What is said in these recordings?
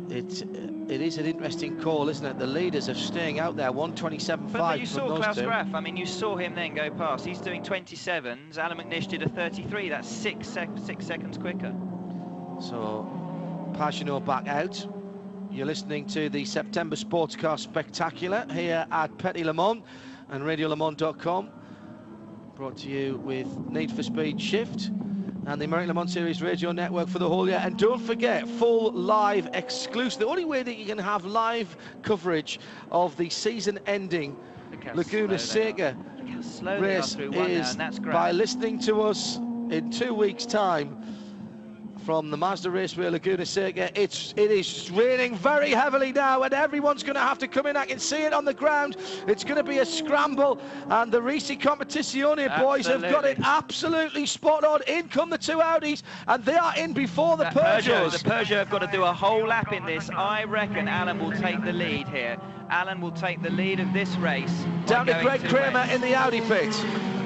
it is an interesting call, isn't it? The leaders are staying out there, 127.5. But you saw Klaus Graf. I mean, you saw him then go past. He's doing 27s. Alan McNish did a 33. That's 6 seconds quicker. So, Pagenaud back out. You're listening to the September Sportscar Spectacular here at Petit Le Mans and RadioLeMans.com. Brought to you with Need for Speed Shift and the American Le Mans Series Radio Network for the whole year. And don't forget, full live exclusive. The only way that you can have live coverage of the season-ending Laguna Seca race is by listening to us in 2 weeks' time from the Mazda Raceway Laguna Seca. It is raining very heavily now, and everyone's going to have to come in. I can see it on the ground. It's going to be a scramble, and the Risi Competizione boys have got it absolutely spot on. In come the two Audis, and they are in before the Peugeots. The Peugeot have got to do a whole lap in this. I reckon Alan will take the lead here. Alan will take the lead of this race. Down to Greg Kramer in the Audi pit.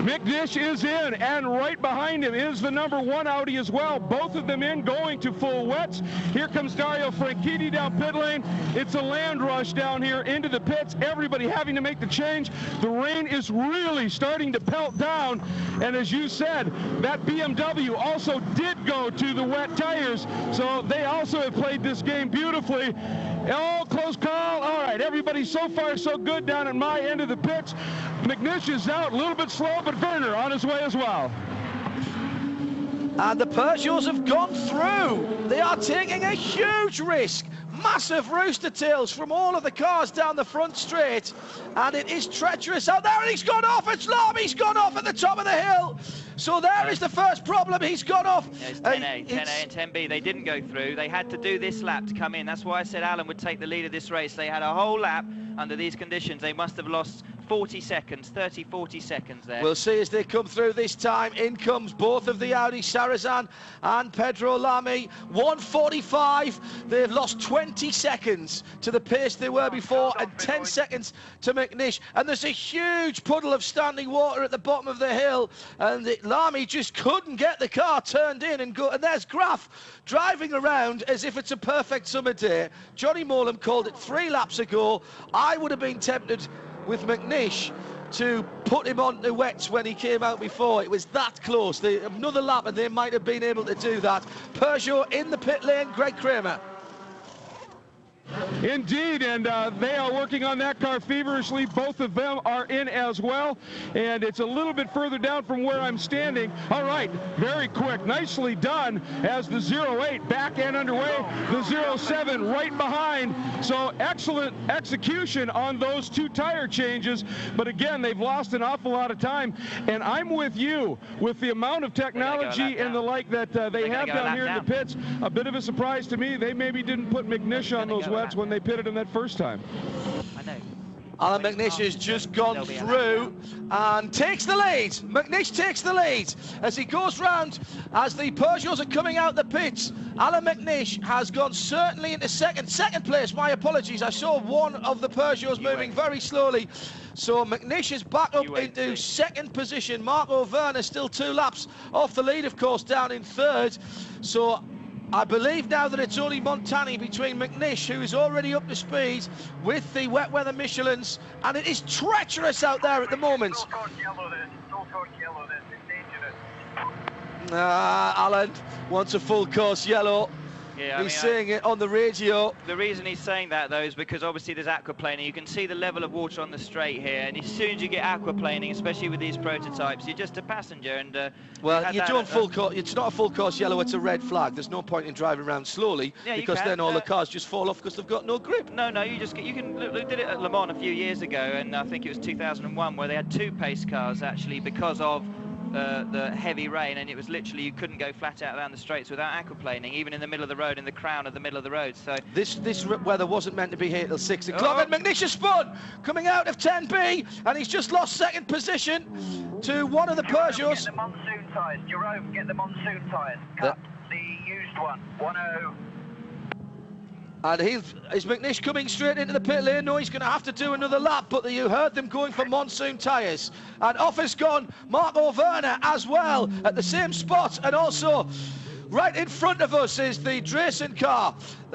McNish is in, and right behind him is the #1 Audi as well. Both of them in, going to full wets. Here comes Dario Franchitti down pit lane. It's a land rush down here into the pits. Everybody having to make the change. The rain is really starting to pelt down. And as you said, that BMW also did go to the wet tires. So they also have played this game beautifully. Oh, close call. All right, everybody so far so good down at my end of the pits. McNish is out, a little bit slow, but Werner on his way as well. And the Peugeots have gone through. They are taking a huge risk. Massive rooster tails from all of the cars down the front straight. And it is treacherous out there, and he's gone off. It's Lami's gone off at the top of the hill. So there is the first problem. He's gone off. Yeah, it's 10A, 10A and 10B. They didn't go through. They had to do this lap to come in. That's why I said Alan would take the lead of this race. They had a whole lap under these conditions. They must have lost 40 seconds, 30, 40 seconds there. We'll see as they come through this time. In comes both of the Audi, Sarrazin and Pedro Lamy. 1:45. They've lost 20 seconds to the pace they were before, and 10 seconds to McNish. And there's a huge puddle of standing water at the bottom of the hill, and Lamy just couldn't get the car turned in and go. And there's Graf driving around as if it's a perfect summer day. Johnny Molam called it 3 laps ago. I would have been tempted with McNish to put him on the wets when he came out before. It was that close. Another lap and they might have been able to do that. Peugeot in the pit lane, Greg Kramer. Indeed, and they are working on that car feverishly. Both of them are in as well, and it's a little bit further down from where I'm standing. All right, very quick, nicely done as the 08 back and underway, the 07 right behind. So excellent execution on those 2 tire changes, but again, they've lost an awful lot of time, and I'm with you with the amount of technology and the like that they have down here in the pits. A bit of a surprise to me. They maybe didn't put McNish on those wets when they pitted him that first time. I know. Alan McNish has just gone through and takes the lead. McNish takes the lead as he goes round as the Peugeots are coming out the pits. Alan McNish has gone certainly into second place. My apologies. I saw one of the Peugeots moving very slowly. So McNish is back up into second position. Marco Werner still 2 laps off the lead, of course, down in third. So I believe now that it's only Montani between McNish, who is already up to speed with the wet weather Michelins, and it is treacherous out there at the moment. Alan wants a full course yellow. Yeah, he's saying it on the radio. The reason he's saying that, though, is because obviously there's aquaplaning. You can see the level of water on the straight here, and as soon as you get aquaplaning, especially with these prototypes, you're just a passenger. And well, you don't full course. It's not a full course yellow. It's a red flag. There's no point in driving around slowly, because then all the cars just fall off because they've got no grip. No, you can. They did it at Le Mans a few years ago, and I think it was 2001, where they had 2 pace cars actually because of the heavy rain, and it was literally you couldn't go flat out down the straights without aquaplaning, even in the middle of the road, in the crown of the middle of the road. So this weather wasn't meant to be here till 6 o'clock. And McNish has spun coming out of 10B, and he's just lost second position to one of the Peugeots. Get the monsoon tyres, Jerome. Get the monsoon tyres. Cut the used one. 10. And is McNish coming straight into the pit lane? No, he's going to have to do another lap, but you heard them going for monsoon tyres. And off has gone Marco Werner as well at the same spot, and also Right in front of us is the Drayson car,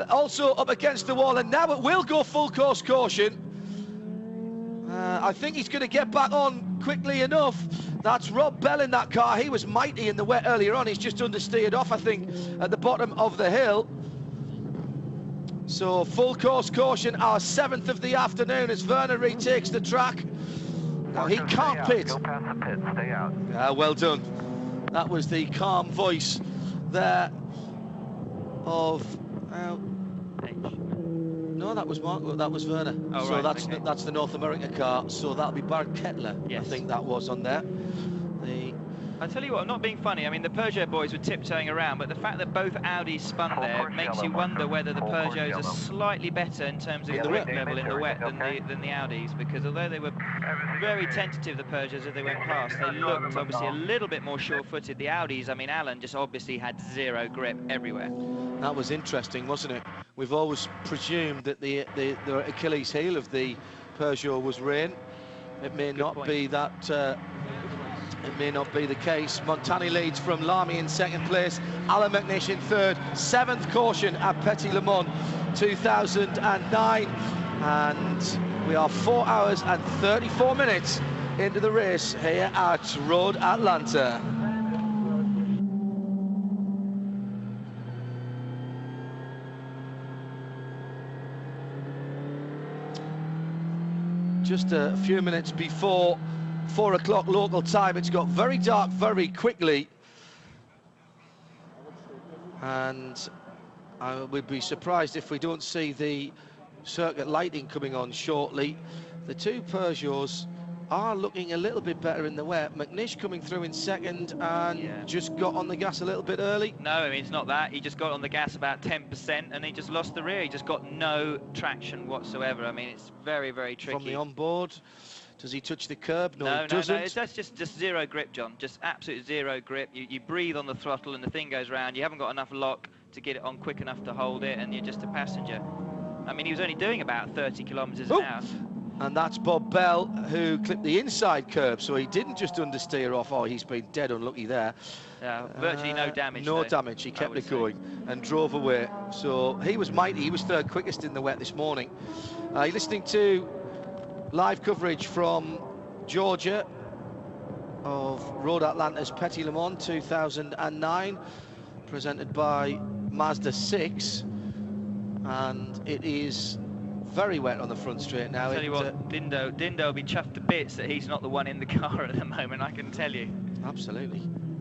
also up against the wall, and now it will go full course caution. I think he's going to get back on quickly enough. That's Rob Bell in that car. He was mighty in the wet earlier on. He's just understeered off, I think, at the bottom of the hill. So full course caution, our 7th of the afternoon, as Werner retakes the track. Now he can't pit. Go past the pit, stay out. Well done. That was the calm voice there of... no, that was Mark. That was Werner. Oh, so right, that's the North America car. So that'll be Barry Kettler. Yes. I think that was on there. I tell you what, I'm not being funny. I mean, the Peugeot boys were tiptoeing around, but the fact that both Audis spun there makes you wonder whether the Peugeots are slightly better in terms of grip level in the wet than the Audis, because although they were very tentative, the Peugeots, as they went past, they looked obviously a little bit more sure-footed. The Audis, I mean, Alan just obviously had zero grip everywhere. That was interesting, wasn't it? We've always presumed that the Achilles heel of the Peugeot was rain. It may not be that. It may not be the case. Montani leads from Lamy in second place, Alan McNish in third. 7th caution at Petit Le Mans 2009, and we are 4 hours and 34 minutes into the race here at Road Atlanta. Just a few minutes before 4 o'clock local time. It's got very dark very quickly, and I would be surprised if we don't see the circuit lighting coming on shortly. The two Peugeots are looking a little bit better in the wet. McNish coming through in second and just got on the gas a little bit early. No, I mean, it's not that. He just got on the gas about 10% and he just lost the rear. He just got no traction whatsoever. I mean, it's very, very tricky. From the onboard, does he touch the curb? No, he doesn't. No, that's just zero grip, John. Just absolute zero grip. You breathe on the throttle and the thing goes round. You haven't got enough lock to get it on quick enough to hold it, and you're just a passenger. I mean, he was only doing about 30 kilometres an hour. And that's Bob Bell, who clipped the inside curb, so he didn't just understeer off. Oh, he's been dead unlucky there. Virtually no damage. No damage. He kept it going and drove away. So he was mighty. He was third quickest in the wet this morning. You're listening to live coverage from Georgia of Road Atlanta's Petit Le Mans 2009, presented by Mazda 6, and it is very wet on the front straight now. I'll tell you what, Dindo will be chuffed to bits that he's not the one in the car at the moment, I can tell you. Absolutely.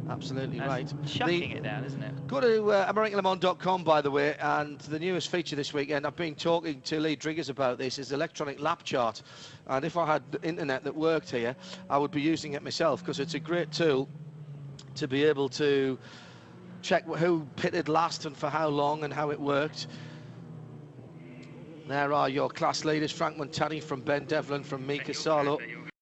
Absolutely That's right. Chucking it down, isn't it? Go to AmericanLeMans.com, by the way, and the newest feature this weekend, I've been talking to Lee Driggers about this, is electronic lap chart. And if I had the internet that worked here, I would be using it myself, because it's a great tool to be able to check who pitted last and for how long and how it worked. There are your class leaders, Frank Montani from Ben Devlin, from Mika Salo.